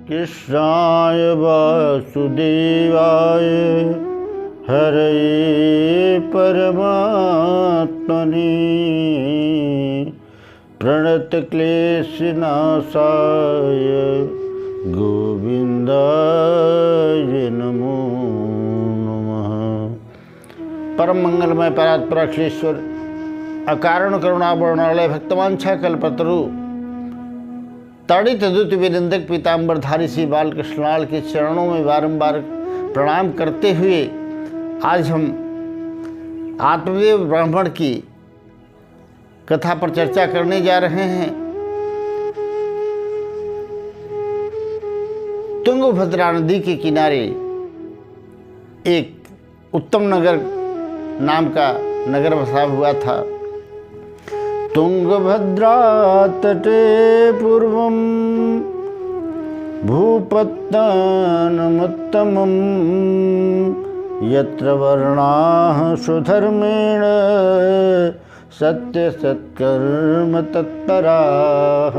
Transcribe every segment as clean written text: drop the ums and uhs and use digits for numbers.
कृष्णाय वासुदेवाय हरये परमात्मने प्रणतक्लेशनाशाय गोविंदाय नमो नमः। परम मंगलमय परात्पर अखिलेश्वर अकारण करुणा वर्णालय भक्तवांछा कल्पतरु ताड़ित दुत विनिंदक पीताम्बरधारी श्री बालकृष्णलाल के चरणों में बारंबार प्रणाम करते हुए आज हम आत्मदेव ब्राह्मण की कथा पर चर्चा करने जा रहे हैं। तुंगभद्रा नदी के किनारे एक उत्तम नगर नाम का नगर बसा हुआ था। तुंगभद्रा तटे पूर्वं भूपत्तनमुत्तमं यत्र वर्णाः सुधर्मेण सत्य सत्कर्म तत्पराः।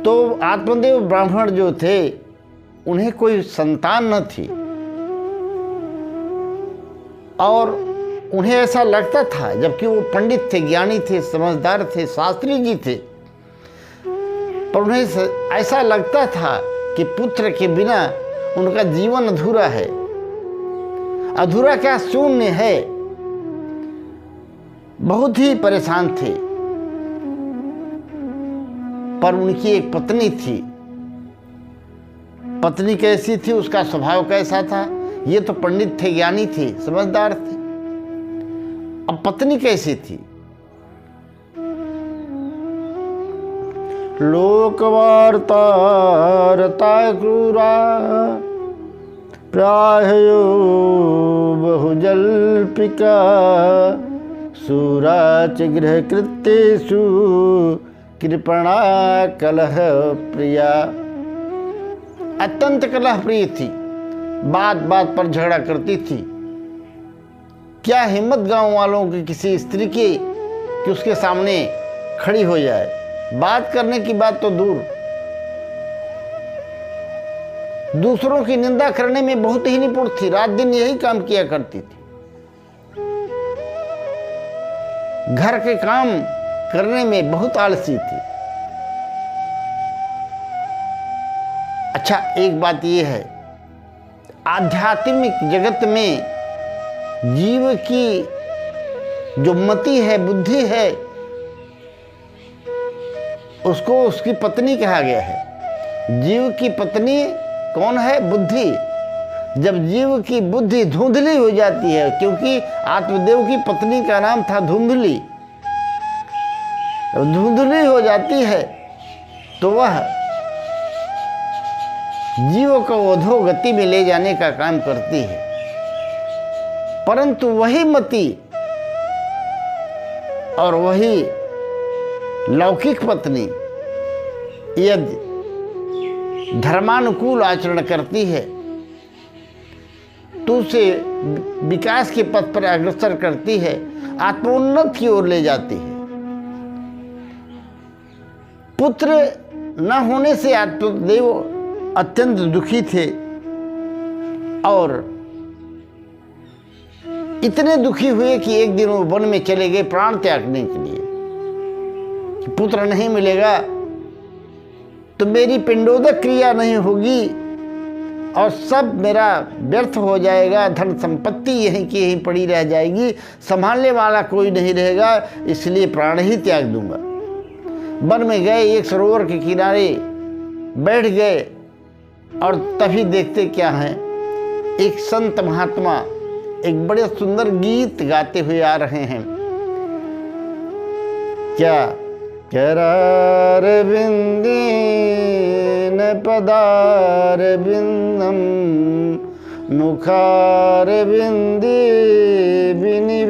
तो आत्मदेव ब्राह्मण जो थे उन्हें कोई संतान न थी और उन्हें ऐसा लगता था, जबकि वो पंडित थे, ज्ञानी थे, समझदार थे, शास्त्री जी थे, पर उन्हें ऐसा लगता था कि पुत्र के बिना उनका जीवन अधूरा है। अधूरा क्या, शून्य है। बहुत ही परेशान थे। पर उनकी एक पत्नी थी। पत्नी कैसी थी, उसका स्वभाव कैसा था, ये तो पंडित थे, ज्ञानी थे, समझदार थे। अब पत्नी कैसी थी? लोकवार्ता रता क्रूरा प्रायो बहुजल्पिका सूराच गृह कृत्येषु कृपणा कलह प्रिया। अत्यंत कलह प्रिय थी, बात बात पर झगड़ा करती थी। क्या हिम्मत गांव वालों की किसी स्त्री की कि उसके सामने खड़ी हो जाए। बात करने की बात तो दूर, दूसरों की निंदा करने में बहुत ही निपुण थी। रात दिन यही काम किया करती थी। घर के काम करने में बहुत आलसी थी। अच्छा, एक बात यह है, आध्यात्मिक जगत में जीव की जो मति है, बुद्धि है, उसको उसकी पत्नी कहा गया है। जीव की पत्नी कौन है? बुद्धि। जब जीव की बुद्धि धुंधली हो जाती है, क्योंकि आत्मदेव की पत्नी का नाम था धुंधली, धुंधली हो जाती है तो वह जीव को अधोगति में ले जाने का काम करती है। परंतु वही मति और वही लौकिक पत्नी यदि धर्मानुकूल आचरण करती है तो उसे विकास के पथ पर अग्रसर करती है, आत्मोन्नत की ओर ले जाती है। पुत्र न होने से आत्मदेव अत्यंत दुखी थे और इतने दुखी हुए कि एक दिन वो वन में चले गए प्राण त्यागने के लिए कि पुत्र नहीं मिलेगा तो मेरी पिंडोदक क्रिया नहीं होगी और सब मेरा व्यर्थ हो जाएगा, धन संपत्ति यहीं की यहीं पड़ी रह जाएगी, संभालने वाला कोई नहीं रहेगा, इसलिए प्राण ही त्याग दूंगा। वन में गए, एक सरोवर के किनारे बैठ गए और तभी देखते क्या है, एक संत महात्मा एक बड़े सुंदर गीत गाते हुए आ रहे हैं। क्या? करारविंदेन पदारविंदम मुखारविंदे विनिवेशयन्तम्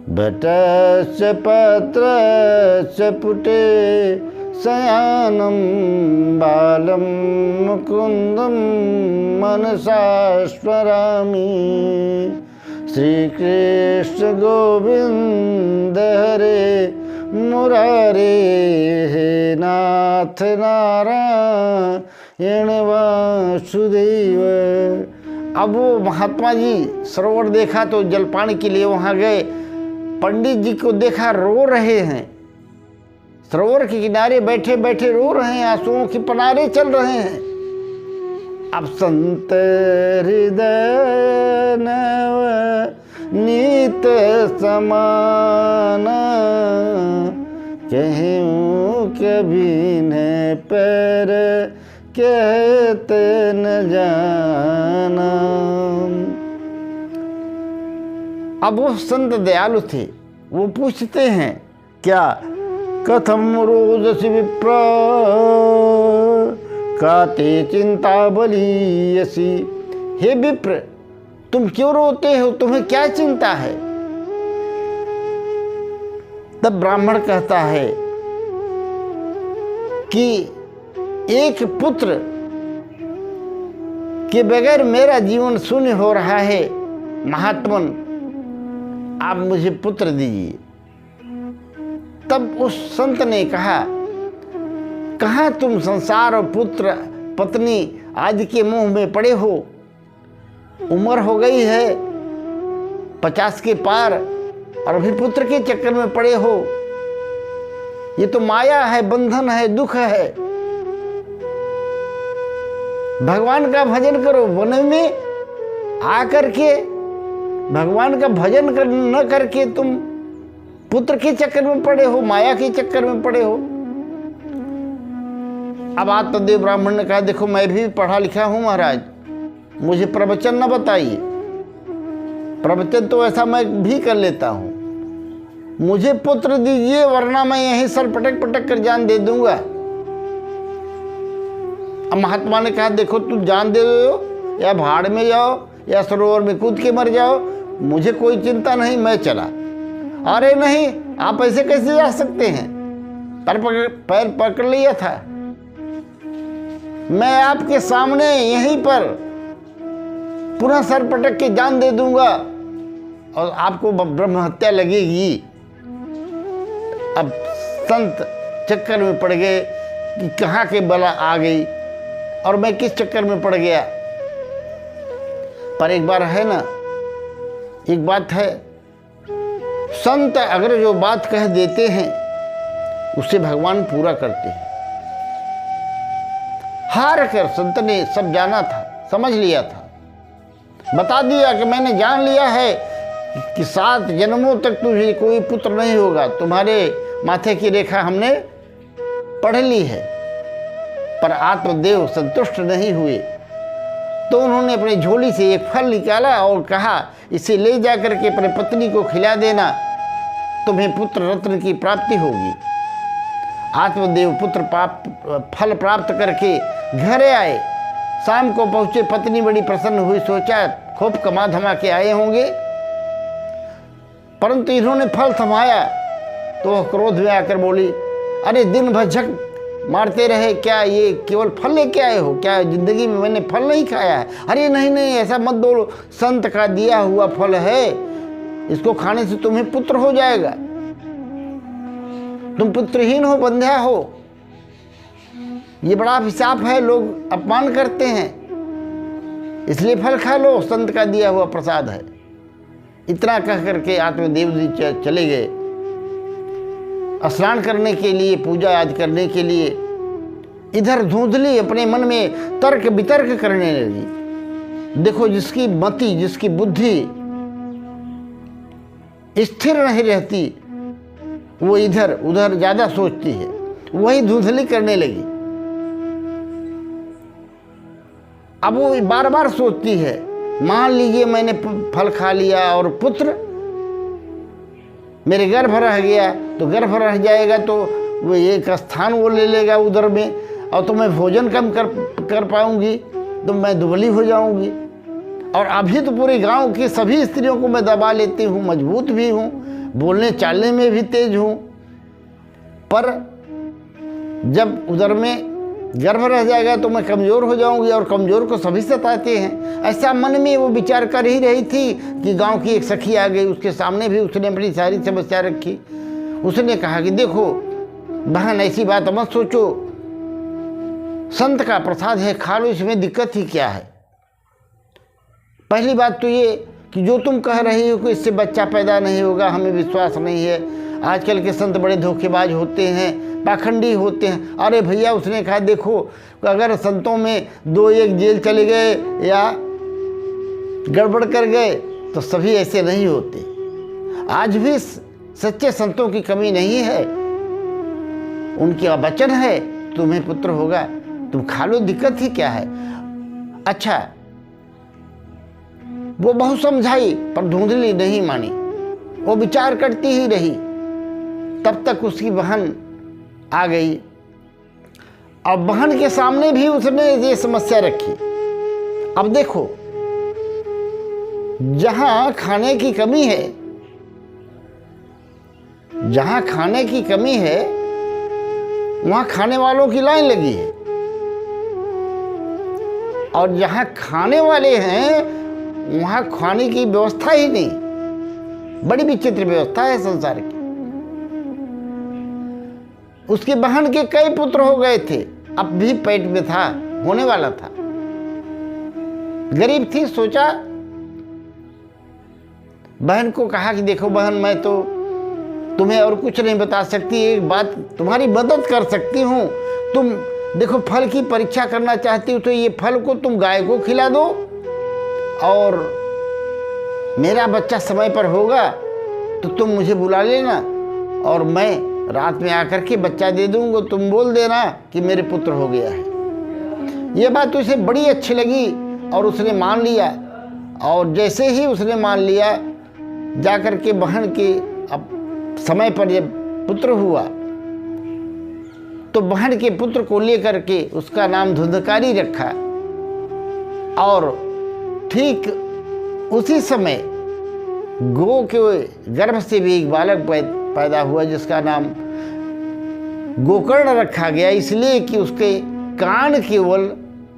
भटश्च पत्रश्च पुटे शयानं बालं मुकुन्दं मनसा स्मरामि। श्रीकृष्ण गोविंद हरे मुरारे हे नाथ नारायण वासुदेव। अब वो महात्मा जी सरोवर देखा तो जलपान के लिए वहाँ गए। पंडित जी को देखा रो रहे हैं, सरोवर के किनारे बैठे बैठे रो रहे हैं, आंसुओं की पनारे चल रहे हैं। अब संत हृदय नवनीत समान, कहूँ कभी न पैर कहते न जाना। अब वो संत दयालु थे, वो पूछते हैं क्या, कथम रोदसी विप्र काते चिंता बलीयसी। हे विप्र, तुम क्यों रोते हो, तुम्हें क्या चिंता है। तब ब्राह्मण कहता है कि एक पुत्र के बगैर मेरा जीवन शून्य हो रहा है, महात्मन आप मुझे पुत्र दीजिए। तब उस संत ने कहा, कहाँ तुम संसार और पुत्र पत्नी आदि के मुंह में पड़े हो, उम्र हो गई है 50 के पार और अभी पुत्र के चक्कर में पड़े हो। ये तो माया है, बंधन है, दुख है। भगवान का भजन करो। वन में आकर के भगवान का भजन न करके तुम पुत्र के चक्कर में पड़े हो, माया के चक्कर में पड़े हो। अब आत्मदेव ब्राह्मण ने कहा, देखो मैं भी पढ़ा लिखा हूं महाराज, मुझे प्रवचन न बताइए। प्रवचन तो ऐसा मैं भी कर लेता हूं, मुझे पुत्र दीजिए वरना मैं यहीं सर पटक पटक कर जान दे दूंगा। अब महात्मा ने कहा, देखो तुम जान दे दो या भाड़ में जाओ या सरोवर में कूद के मर जाओ, मुझे कोई चिंता नहीं, मैं चला। अरे नहीं, आप ऐसे कैसे जा सकते हैं, पैर पकड़ लिया था। मैं आपके सामने यहीं पर पुनः सर पटक के जान दे दूंगा और आपको ब्रह्म हत्या लगेगी। अब संत चक्कर में पड़ गए कि कहाँ के बला आ गई और मैं किस चक्कर में पड़ गया। पर एक बार है ना, एक बात है, संत अगर जो बात कह देते हैं उसे भगवान पूरा करते हैं। हार कर संत ने सब जाना था, समझ लिया था, बता दिया कि मैंने जान लिया है कि 7 जन्मों तक तुझे कोई पुत्र नहीं होगा, तुम्हारे माथे की रेखा हमने पढ़ ली है। पर आत्मदेव संतुष्ट नहीं हुए, तो उन्होंने अपनी झोली से एक फल निकाला और कहा, इसे ले जाकर के अपने पत्नी को खिला देना, तुम्हें पुत्र रत्न की प्राप्ति होगी। आत्मदेव पुत्र फल प्राप्त करके घर आए। शाम को पहुंचे, पत्नी बड़ी प्रसन्न हुई, सोचा खूब कमा धमा के आए होंगे, परंतु इन्होंने फल थमाया तो वह क्रोध में आकर बोली, अरे दिन भर झक मारते रहे, क्या ये केवल फल लेके आए हो, क्या जिंदगी में मैंने फल नहीं खाया है। अरे नहीं नहीं, ऐसा मत बोलो, संत का दिया हुआ फल है, इसको खाने से तुम्हें पुत्र हो जाएगा, तुम पुत्रहीन हो, बंध्या हो, ये बड़ा अभिशाप है, लोग अपमान करते हैं, इसलिए फल खा लो, संत का दिया हुआ प्रसाद है। इतना कह करके आत्मदेव जी चले गए स्नान करने के लिए, पूजा आदि करने के लिए। इधर धुंधली अपने मन में तर्क वितर्क करने लगी। देखो, जिसकी मति, जिसकी बुद्धि स्थिर नहीं रहती, वो इधर उधर ज्यादा सोचती है, वही धुंधली करने लगी। अब वो बार बार सोचती है, मान लीजिए मैंने फल खा लिया और पुत्र मेरे गर्भ रह गया, तो गर्भ रह जाएगा तो वो एक स्थान वो ले लेगा उधर में, और तो मैं भोजन कम कर पाऊंगी, तो मैं दुबली हो जाऊंगी। और अभी तो पूरे गांव की सभी स्त्रियों को मैं दबा लेती हूँ, मजबूत भी हूँ, बोलने चालने में भी तेज हूँ, पर जब उधर में गर्भ रह जाएगा तो मैं कमज़ोर हो जाऊंगी, और कमज़ोर को सभी सताते हैं। ऐसा मन में वो विचार कर ही रही थी कि गांव की एक सखी आ गई, उसके सामने भी उसने अपनी सारी समस्या रखी। उसने कहा कि देखो, बहन ऐसी बात मत सोचो, संत का प्रसाद है, खा लो, इसमें दिक्कत ही क्या है। पहली बात तो ये कि जो तुम कह रही हो कि इससे बच्चा पैदा नहीं होगा, हमें विश्वास नहीं है। आजकल के संत बड़े धोखेबाज होते हैं, पाखंडी होते हैं। अरे भैया, उसने कहा देखो, अगर संतों में 2-1 जेल चले गए या गड़बड़ कर गए तो सभी ऐसे नहीं होते। आज भी सच्चे संतों की कमी नहीं है, उनका वचन है तुम्हें पुत्र होगा, तुम खा लो, दिक्कत ही क्या है। अच्छा, वो बहुत समझाई पर धुंधली नहीं मानी, वो विचार करती ही रही। तब तक उसकी बहन आ गई। अब बहन के सामने भी उसने ये समस्या रखी। अब देखो, जहां खाने की कमी है, जहां खाने की कमी है वहां खाने वालों की लाइन लगी है, और जहां खाने वाले हैं वहां खाने की व्यवस्था ही नहीं। बड़ी विचित्र व्यवस्था है संसार की। उसकी बहन के कई पुत्र हो गए थे, अब भी पेट में था, होने वाला था। गरीब थी, सोचा, बहन को कहा कि देखो बहन, मैं तो तुम्हें और कुछ नहीं बता सकती, एक बात तुम्हारी मदद कर सकती हूँ। तुम देखो, फल की परीक्षा करना चाहती हो तो ये फल को तुम गाय को खिला दो, और मेरा बच्चा समय पर होगा तो तुम मुझे बुला लेना, और मैं रात में आकर के बच्चा दे दूंगा, तुम बोल देना कि मेरे पुत्र हो गया है। ये बात उसे बड़ी अच्छी लगी और उसने मान लिया। और जैसे ही उसने मान लिया, जाकर के बहन के अब समय पर जब पुत्र हुआ तो बहन के पुत्र को लेकर के उसका नाम धुंधकारी रखा। और ठीक उसी समय गौ के गर्भ से भी एक बालक पैदा हुआ जिसका नाम गोकर्ण रखा गया, इसलिए कि उसके कान केवल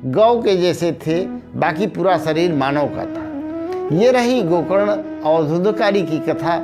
गौ के जैसे थे, बाकी पूरा शरीर मानव का था। ये रही गोकर्ण और धुंधकारी की कथा।